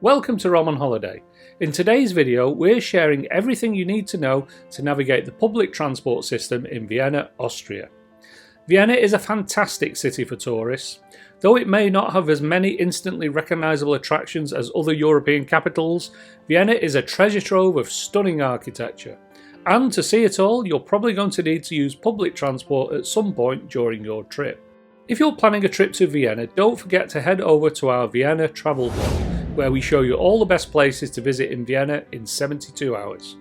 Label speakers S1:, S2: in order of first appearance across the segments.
S1: Welcome to Rom on Holiday. In today's video, we're sharing everything you need to know to navigate the public transport system in Vienna, Austria. Vienna is a fantastic city for tourists. Though it may not have as many instantly recognisable attractions as other European capitals, Vienna is a treasure trove of stunning architecture. And to see it all, you're probably going to need to use public transport at some point during your trip. If you're planning a trip to Vienna, don't forget to head over to our Vienna travel blog, where we show you all the best places to visit in Vienna in 72 hours.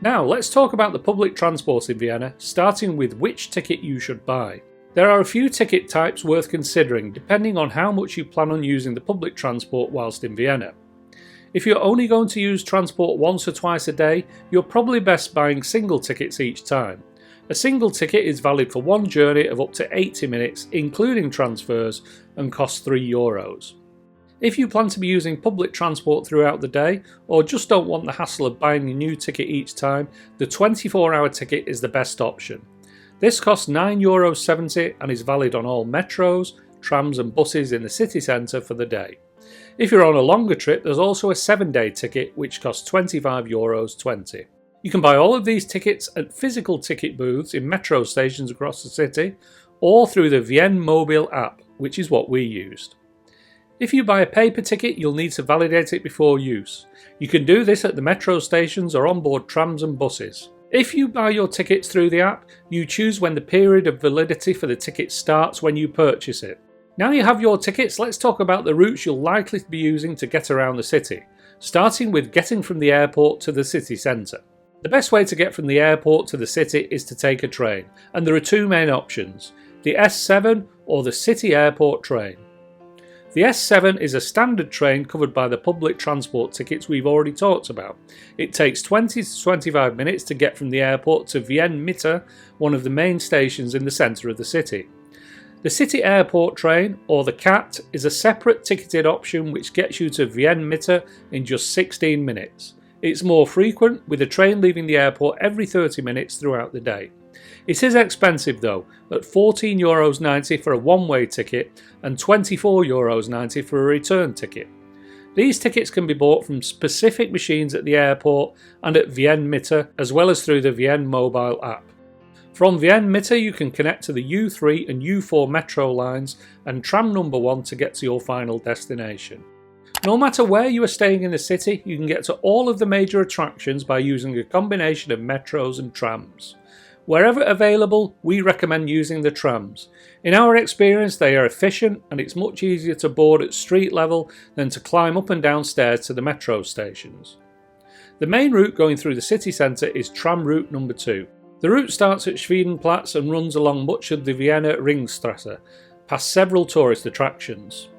S1: Now let's talk about the public transport in Vienna, starting with which ticket you should buy. There are a few ticket types worth considering depending on how much you plan on using the public transport whilst in Vienna. If you're only going to use transport once or twice a day, you're probably best buying single tickets each time. A single ticket is valid for one journey of up to 80 minutes, including transfers, and costs €3. If you plan to be using public transport throughout the day, or just don't want the hassle of buying a new ticket each time, the 24-hour ticket is the best option. This costs €9.70 and is valid on all metros, trams and buses in the city centre for the day. If you're on a longer trip, there's also a 7-day ticket which costs €25.20. You can buy all of these tickets at physical ticket booths in metro stations across the city, or through the Vienna mobile app, which is what we used. If you buy a paper ticket, you'll need to validate it before use. You can do this at the metro stations or on board trams and buses. If you buy your tickets through the app, you choose when the period of validity for the ticket starts when you purchase it. Now you have your tickets, let's talk about the routes you'll likely be using to get around the city, starting with getting from the airport to the city centre. The best way to get from the airport to the city is to take a train, and there are two main options, the S7 or the City Airport train. The S7 is a standard train covered by the public transport tickets we've already talked about. It takes 20 to 25 minutes to get from the airport to Vienna Mitte, one of the main stations in the centre of the city. The City Airport train, or the CAT, is a separate ticketed option which gets you to Vienna Mitte in just 16 minutes. It's more frequent, with a train leaving the airport every 30 minutes throughout the day. It is expensive though, at €14.90 for a one-way ticket and €24.90 for a return ticket. These tickets can be bought from specific machines at the airport and at Vienna Mitte, as well as through the Vienna mobile app. From Vienna Mitte you can connect to the U3 and U4 metro lines and tram number 1 to get to your final destination. No matter where you are staying in the city, you can get to all of the major attractions by using a combination of metros and trams. Wherever available, we recommend using the trams. In our experience, they are efficient and it's much easier to board at street level than to climb up and down stairs to the metro stations. The main route going through the city centre is tram route number 2. The route starts at Schwedenplatz and runs along much of the Vienna Ringstrasse, past several tourist attractions.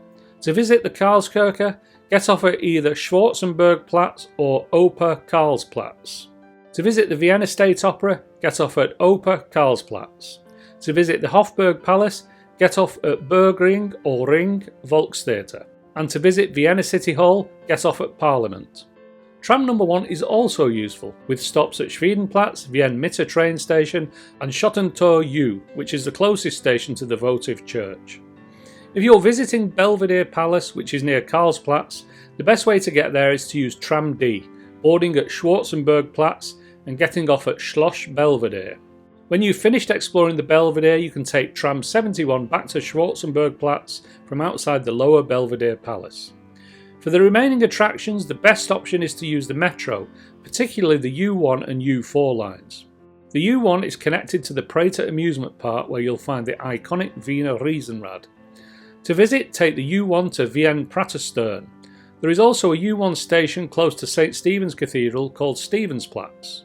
S1: To visit the Karlskirche, get off at either Schwarzenbergplatz or Oper Karlsplatz. To visit the Vienna State Opera, get off at Oper Karlsplatz. To visit the Hofburg Palace, get off at Burgring or Ring Volkstheater. And to visit Vienna City Hall, get off at Parliament. Tram number 1 is also useful, with stops at Schwedenplatz, Vienna Mitte train station and Schottentor U, which is the closest station to the votive church. If you're visiting Belvedere Palace, which is near Karlsplatz, the best way to get there is to use Tram D, boarding at Schwarzenbergplatz and getting off at Schloss Belvedere. When you've finished exploring the Belvedere, you can take tram 71 back to Schwarzenbergplatz from outside the lower Belvedere Palace. For the remaining attractions, the best option is to use the metro, particularly the U1 and U4 lines. The U1 is connected to the Prater amusement park where you'll find the iconic Wiener Riesenrad. To visit, take the U1 to Vienna Praterstern. There is also a U1 station close to St. Stephen's Cathedral called Stephensplatz.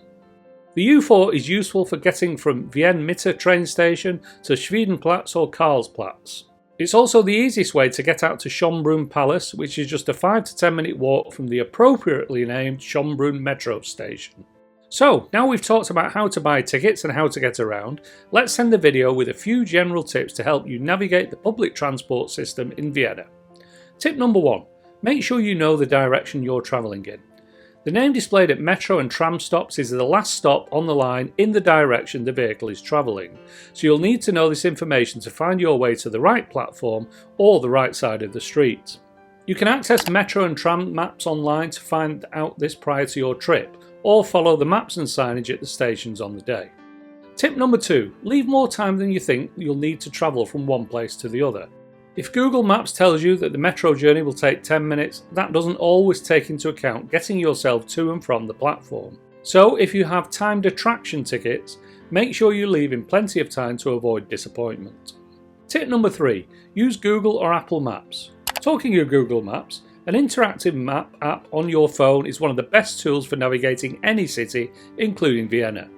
S1: The U4 is useful for getting from Vienna Mitte train station to Schwedenplatz or Karlsplatz. It's also the easiest way to get out to Schönbrunn Palace, which is just a 5 to 10 minute walk from the appropriately named Schönbrunn metro station. So, now we've talked about how to buy tickets and how to get around, let's end the video with a few general tips to help you navigate the public transport system in Vienna. Tip number 1. Make sure you know the direction you're travelling in. The name displayed at metro and tram stops is the last stop on the line in the direction the vehicle is travelling, so you'll need to know this information to find your way to the right platform or the right side of the street. You can access metro and tram maps online to find out this prior to your trip, or follow the maps and signage at the stations on the day. Tip number 2, leave more time than you think you'll need to travel from one place to the other. If Google Maps tells you that the metro journey will take 10 minutes, that doesn't always take into account getting yourself to and from the platform. So if you have timed attraction tickets, make sure you leave in plenty of time to avoid disappointment. Tip number 3, use Google or Apple Maps. Talking of Google Maps, an interactive map app on your phone is one of the best tools for navigating any city, including Vienna.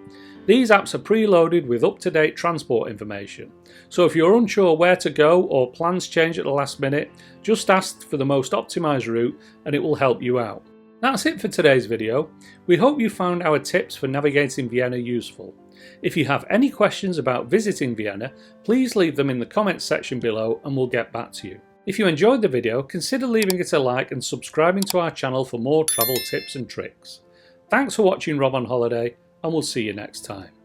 S1: These apps are preloaded with up-to-date transport information, so if you're unsure where to go or plans change at the last minute, just ask for the most optimised route and it will help you out. That's it for today's video. We hope you found our tips for navigating Vienna useful. If you have any questions about visiting Vienna, please leave them in the comments section below and we'll get back to you. If you enjoyed the video, consider leaving it a like and subscribing to our channel for more travel tips and tricks. Thanks for watching Rob on Holiday, and we'll see you next time.